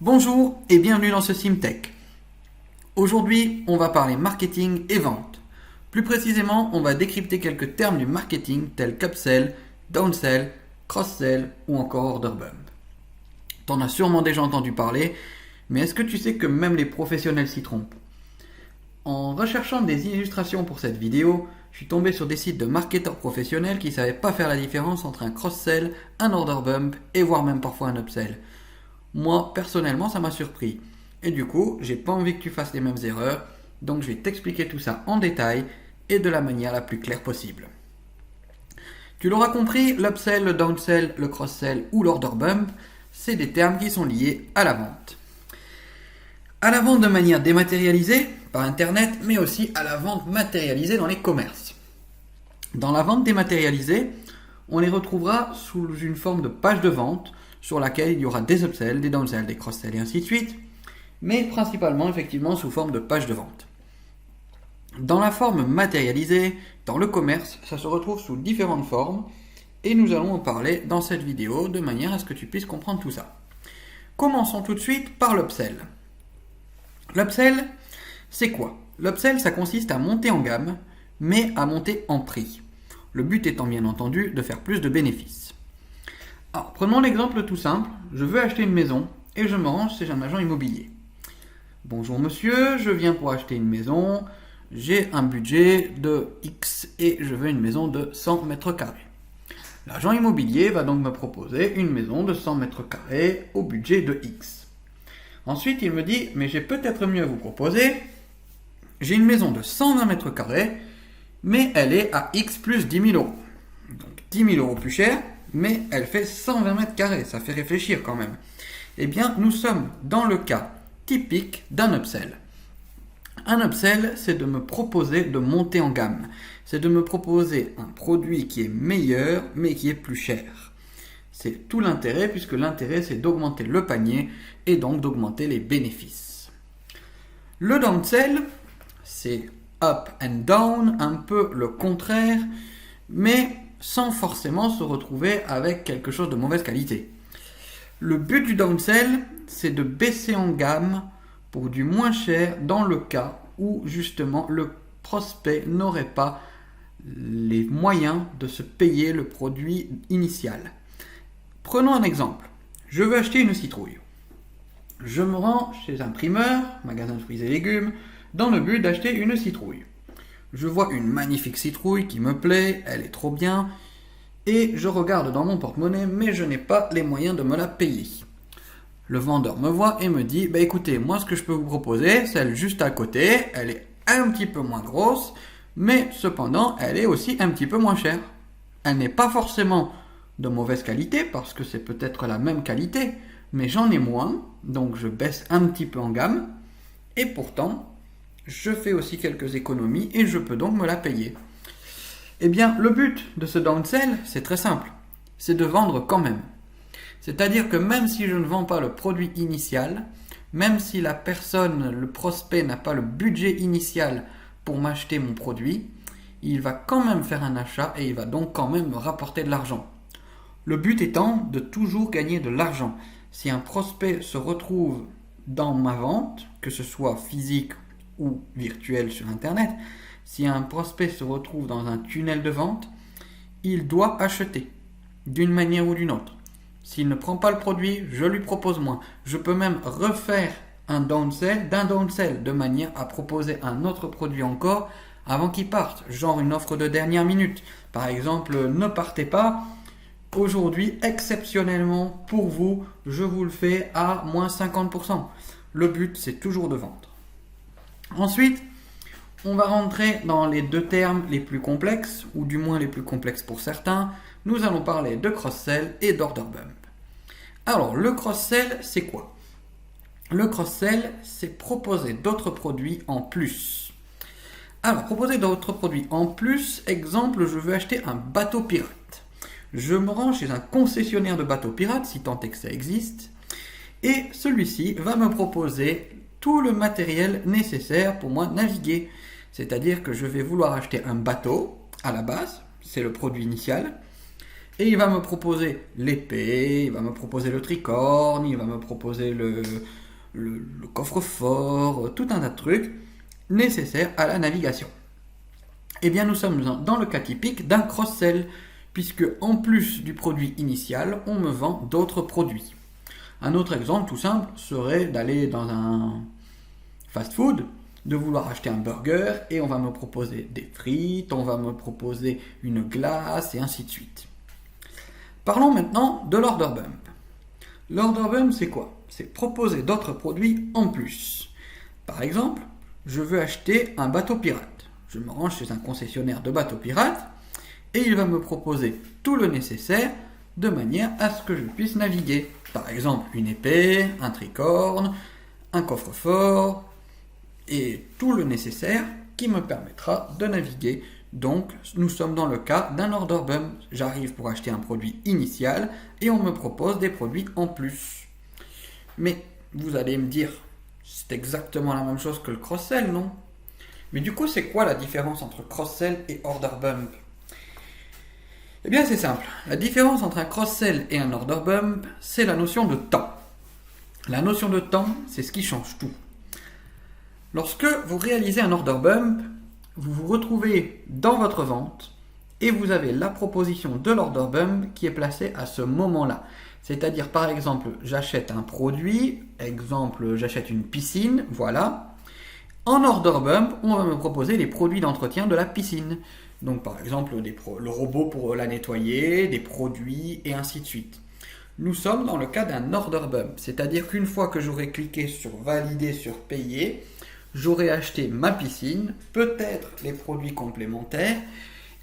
Bonjour et bienvenue dans ce SimTech. Aujourd'hui, on va parler marketing et vente. Plus précisément, on va décrypter quelques termes du marketing tels qu'upsell, downsell, cross-sell ou encore order bump. T'en as sûrement déjà entendu parler, mais est-ce que tu sais que même les professionnels s'y trompent? En recherchant des illustrations pour cette vidéo, je suis tombé sur des sites de marketeurs professionnels qui ne savaient pas faire la différence entre un cross-sell, un order bump et voire même parfois un upsell. Moi, personnellement, ça m'a surpris. Et du coup, j'ai pas envie que tu fasses les mêmes erreurs, donc je vais t'expliquer tout ça en détail et de la manière la plus claire possible. Tu l'auras compris, l'upsell, le downsell, le cross-sell ou l'order bump, c'est des termes qui sont liés à la vente. À la vente de manière dématérialisée, par internet, mais aussi à la vente matérialisée dans les commerces. Dans la vente dématérialisée, on les retrouvera sous une forme de page de vente sur laquelle il y aura des upsells, des downsells, des cross-sells et ainsi de suite, mais principalement effectivement sous forme de page de vente. Dans la forme matérialisée, dans le commerce, ça se retrouve sous différentes formes et nous allons en parler dans cette vidéo de manière à ce que tu puisses comprendre tout ça. Commençons tout de suite par l'upsell. L'upsell, c'est quoi? L'upsell, ça consiste à monter en gamme, mais à monter en prix. Le but étant bien entendu de faire plus de bénéfices. Alors, prenons l'exemple tout simple, je veux acheter une maison et je me rends chez un agent immobilier. Bonjour monsieur, je viens pour acheter une maison, j'ai un budget de X et je veux une maison de 100 mètres carrés. L'agent immobilier va donc me proposer une maison de 100 mètres carrés au budget de X. Ensuite, il me dit, mais j'ai peut-être mieux à vous proposer, j'ai une maison de 120 mètres carrés, mais elle est à X plus 10 000 euros. Donc 10 000 euros plus cher, mais elle fait 120 mètres carrés, ça fait réfléchir quand même. Eh bien, nous sommes dans le cas typique d'un upsell. Un upsell, c'est de me proposer de monter en gamme. C'est de me proposer un produit qui est meilleur, mais qui est plus cher. C'est tout l'intérêt, puisque l'intérêt, c'est d'augmenter le panier et donc d'augmenter les bénéfices. Le downsell, c'est up and down, un peu le contraire, mais sans forcément se retrouver avec quelque chose de mauvaise qualité. Le but du downsell, c'est de baisser en gamme pour du moins cher dans le cas où justement le prospect n'aurait pas les moyens de se payer le produit initial. Prenons un exemple. Je veux acheter une citrouille. Je me rends chez un primeur, magasin de fruits et légumes, dans le but d'acheter une citrouille. Je vois une magnifique citrouille qui me plaît, elle est trop bien, et je regarde dans mon porte-monnaie, mais je n'ai pas les moyens de me la payer. Le vendeur me voit et me dit, écoutez, moi ce que je peux vous proposer, celle juste à côté, elle est un petit peu moins grosse, mais cependant, elle est aussi un petit peu moins chère. Elle n'est pas forcément de mauvaise qualité, parce que c'est peut-être la même qualité, mais j'en ai moins, donc je baisse un petit peu en gamme, et pourtant, je fais aussi quelques économies et je peux donc me la payer. Eh bien, le but de ce downsell, c'est très simple. C'est de vendre quand même. C'est-à-dire que même si je ne vends pas le produit initial, même si la personne, le prospect n'a pas le budget initial pour m'acheter mon produit, il va quand même faire un achat et il va donc quand même me rapporter de l'argent. Le but étant de toujours gagner de l'argent. Si un prospect se retrouve dans ma vente, que ce soit physique ou virtuel sur Internet, si un prospect se retrouve dans un tunnel de vente, il doit acheter d'une manière ou d'une autre. S'il ne prend pas le produit, je lui propose moins. Je peux même refaire un downsell d'un downsell de manière à proposer un autre produit encore avant qu'il parte, genre une offre de dernière minute. Par exemple, ne partez pas, aujourd'hui exceptionnellement pour vous, je vous le fais à moins 50%. Le but, c'est toujours de vendre. Ensuite, on va rentrer dans les deux termes les plus complexes, ou du moins les plus complexes pour certains. Nous allons parler de cross-sell et d'order bump. Alors, le cross-sell, c'est quoi? Le cross-sell, c'est proposer d'autres produits en plus. Alors, proposer d'autres produits en plus, exemple, je veux acheter un bateau pirate. Je me rends chez un concessionnaire de bateaux pirates, si tant est que ça existe, et celui-ci va me proposer tout le matériel nécessaire pour moi naviguer. C'est-à-dire que je vais vouloir acheter un bateau, à la base, c'est le produit initial, Et il va me proposer l'épée, il va me proposer le tricorne, il va me proposer le coffre-fort, tout un tas de trucs nécessaires à la navigation. Eh bien, nous sommes dans le cas typique d'un cross-sell, puisque en plus du produit initial, on me vend d'autres produits. Un autre exemple tout simple serait d'aller dans un fast-food, de vouloir acheter un burger et on va me proposer des frites, on va me proposer une glace et ainsi de suite. Parlons maintenant de l'order bump. L'order bump, c'est quoi? C'est proposer d'autres produits en plus. Par exemple, je veux acheter un bateau pirate. Je me rends chez un concessionnaire de bateaux pirates et il va me proposer tout le nécessaire de manière à ce que je puisse naviguer. Par exemple, une épée, un tricorne, un coffre-fort et tout le nécessaire qui me permettra de naviguer. Donc, nous sommes dans le cas d'un order bump. J'arrive pour acheter un produit initial et on me propose des produits en plus. Mais vous allez me dire, c'est exactement la même chose que le cross-sell, non? Mais du coup, c'est quoi la différence entre cross-sell et order bump? Eh bien, c'est simple. La différence entre un cross-sell et un order bump, c'est la notion de temps. La notion de temps, c'est ce qui change tout. Lorsque vous réalisez un order bump, vous vous retrouvez dans votre vente et vous avez la proposition de l'order bump qui est placée à ce moment-là. C'est-à-dire, par exemple, j'achète un produit, exemple, j'achète une piscine, voilà. En order bump, on va me proposer les produits d'entretien de la piscine. Donc, par exemple, le robot pour la nettoyer, des produits et ainsi de suite. Nous sommes dans le cas d'un order bump, c'est-à-dire qu'une fois que j'aurai cliqué sur valider, sur payer, j'aurai acheté ma piscine, peut-être les produits complémentaires,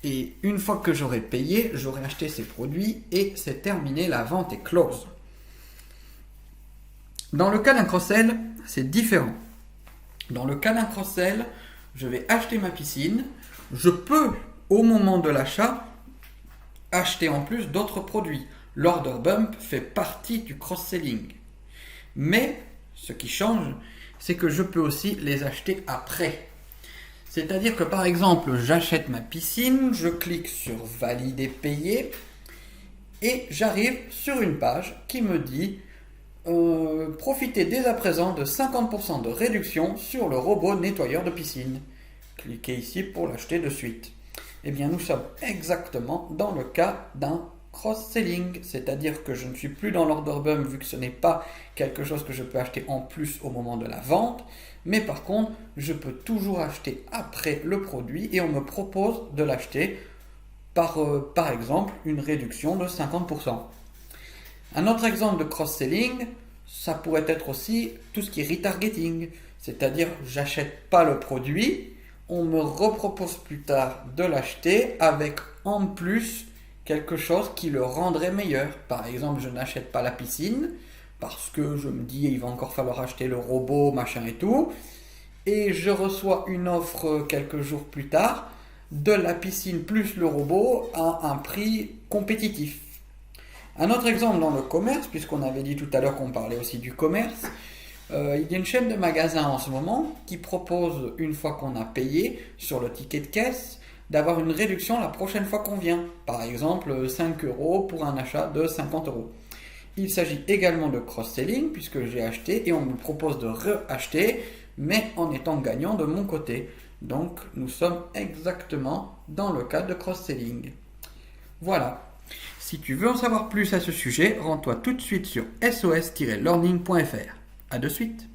et une fois que j'aurai payé, j'aurai acheté ces produits et c'est terminé, la vente est close. Dans le cas d'un cross-sell, c'est différent. Dans le cas d'un cross-sell, je vais acheter ma piscine, je peux, au moment de l'achat, acheter en plus d'autres produits. L'order bump fait partie du cross-selling. Mais, ce qui change, c'est que je peux aussi les acheter après. C'est-à-dire que par exemple, j'achète ma piscine, je clique sur valider, payer, et j'arrive sur une page qui me dit profitez dès à présent de 50% de réduction sur le robot nettoyeur de piscine. Cliquez ici pour l'acheter de suite. Eh bien, nous sommes exactement dans le cas d'un cross-selling, c'est-à-dire que je ne suis plus dans l'order bump vu que ce n'est pas quelque chose que je peux acheter en plus au moment de la vente, mais par contre, je peux toujours acheter après le produit et on me propose de l'acheter par exemple une réduction de 50%. Un autre exemple de cross-selling, ça pourrait être aussi tout ce qui est retargeting, c'est-à-dire j'achète pas le produit, on me repropose plus tard de l'acheter avec en plus quelque chose qui le rendrait meilleur. Par exemple, je n'achète pas la piscine parce que je me dis il va encore falloir acheter le robot, machin et tout. Et je reçois une offre quelques jours plus tard de la piscine plus le robot à un prix compétitif. Un autre exemple dans le commerce, puisqu'on avait dit tout à l'heure qu'on parlait aussi du commerce, il y a une chaîne de magasins en ce moment qui propose, une fois qu'on a payé sur le ticket de caisse, d'avoir une réduction la prochaine fois qu'on vient. Par exemple, 5 € pour un achat de 50 €. Il s'agit également de cross-selling puisque j'ai acheté et on me propose de re-acheter, mais en étant gagnant de mon côté. Donc, nous sommes exactement dans le cas de cross-selling. Voilà. Si tu veux en savoir plus à ce sujet, rends-toi tout de suite sur sos-learning.fr. À de suite.